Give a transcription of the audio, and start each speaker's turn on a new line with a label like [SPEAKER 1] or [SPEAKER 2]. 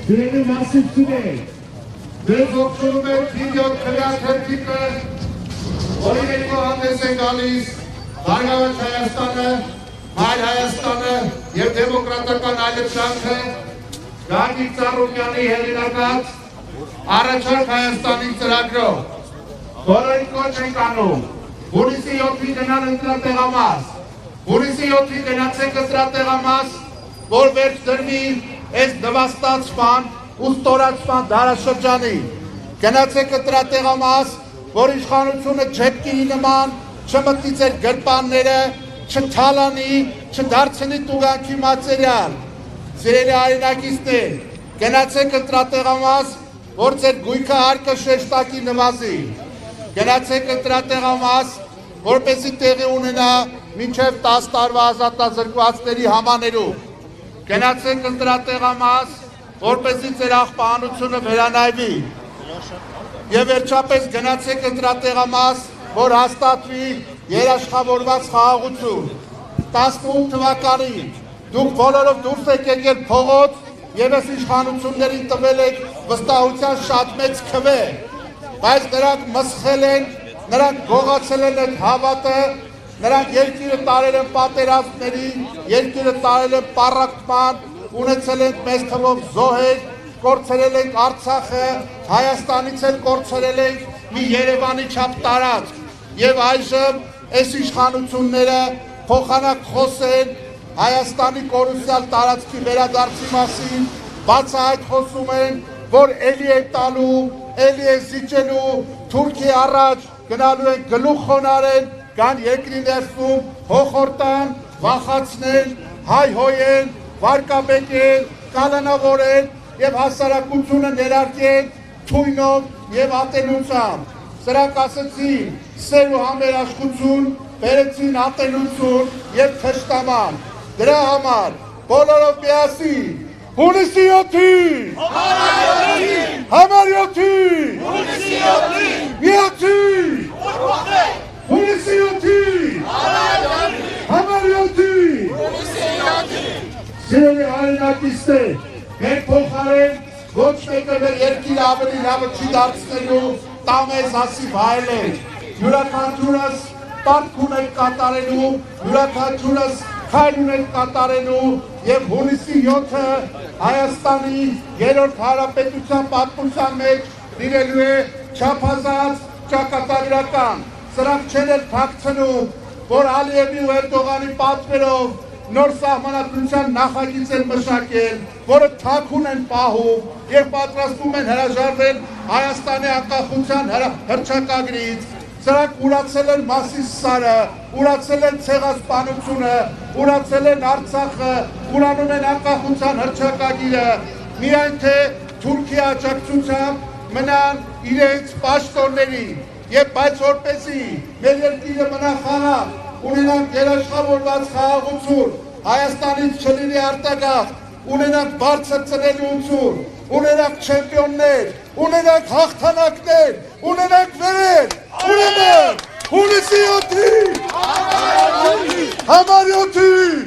[SPEAKER 1] Սիրելի մասնակիցներ, ձեզ ողջունում եմ վիդեո քննարկումը, որի ներքո հանդես են գալիս Բարգավաճ Հայաստանը, Հայր Հայաստանը և դեմոկրատական այլընտրանքը, Գագիկ Ծառուկյանի հեղինակած Առաջարկ Հայաստանի ծրագրով, բոլորին կոչ ենք անում, հունիսի 7-ին գնալ ընտրատեղամաս, հունիսի 7-ին գնացեք ընտրատեղամաս, որ վերջ դրվի այս նվաստացման ու ստորացման դարաշրջանի, գնացեք ընտրատեղամաս, որ իշխանությունը ջեպկիրի նման չմտնի ձեր գրպանները, չթալանի, չդարձնի տուգանքի մատերիալ, սիրելի հայրենակիցներ, գնացեք ընտրատեղամաս, որ ձեր գույքը հարկը շեշտակի նվազի, գնացեք ընտրատեղամաս, որպեսզի տեղի ունենա մինչև 10 տարվա ազատազրկվածների համաներում, գնացեք ընտրատեղամաս, որպեսզի ձեր աղբահանությունը վերանայվի, և վերջապես գնացեք ընտրատեղամաս, որ հաստատվի երաշխավորված խաղաղություն, 18 թվականին դուք բոլորով դուրս եք եկել փողոց և այս իշխանություններին տվել եք վստահության շատ մեծ քվե, բայց նրանք մսխել են, նրանք գողացել են այդ հավատը, նրանք երկիրը տարել են պատերազմների, երկիրը տարել են պառակտման, ունեցել են մեծ թվով զոհեր, կորցրել ենք Արցախը, Հայաստանից էլ կորցրել ենք մի Երևանի չափ տարածք, և այժմ այս իշխանությունները փոխանակ խոսեն Հայաստանի կորուսյալ տարածքի վերադարձի մասին, բացահայտ խոսում են, որ էլի է տալու, էլի է զիջելու, Թուրքի առաջ գնալու են գլուխ խոնարհեն, կան երկրի ներսում հոխորտան, վախացնեն, հայհոյեն, վարկաբեկեն, կալանավորեն և հասարակությունը ներարկեն թույնով և ատելությամբ։ Սրանք ասեցին սեր ու համերաշխություն, բերեցին ատելություն և թշնաման։ Դրա համար բոլորով միասին հունիսի 7-ին, համար 7-ին, միացին, հունիսի 7-ին, համար 7-ին, սիրելի հայրենակիցներ, մեր փոխարեն ոչ մեկը մեր երկիրը ավելի լավը չի դարձնելու, տամեզ հասիվ հայելեք, յուրաքանչյուրս պարտք ունենք կատարելու, յուրաքանչյուրս քայլ ունենք կատարելու և հունիսի 7-ը Հայաստանի երրորդ հանրապետության պատմության մեջ լինելու է չափազանց ճակատագրական։ Սրանք չեն էլ թաքցնում, որ Ալիևի ու Էրդողանի պատվերով նոր սահմանադրության նախագիծ են մշակել, որը թաքուն են պահում և պատրաստվում են հրաժարվել Հայաստանի անկախության հռչակագրից։ Սրանք ուրացել են Մասիսարը, ուրացել են ցեղասպանությունը, ուրացել են Արցախը, ուրանում են անկախության հռչակագիրը, միայն թե Թուրքիի աջակցությամբ մնան իրենց պաշտոնների, և բայց որպեսզի մեր երկիրը մնա խաղաղ, ունենանք երաշխավորված խաղաղություն, Հայաստանից չլինի արտագաղթ, ունենանք բարձր ծնելիություն, ունենանք չեմպիոններ, ունենանք հաղթանակներ, ունենանք վերեր, ունենանք հունիսի 7-ին, համար 7-ին,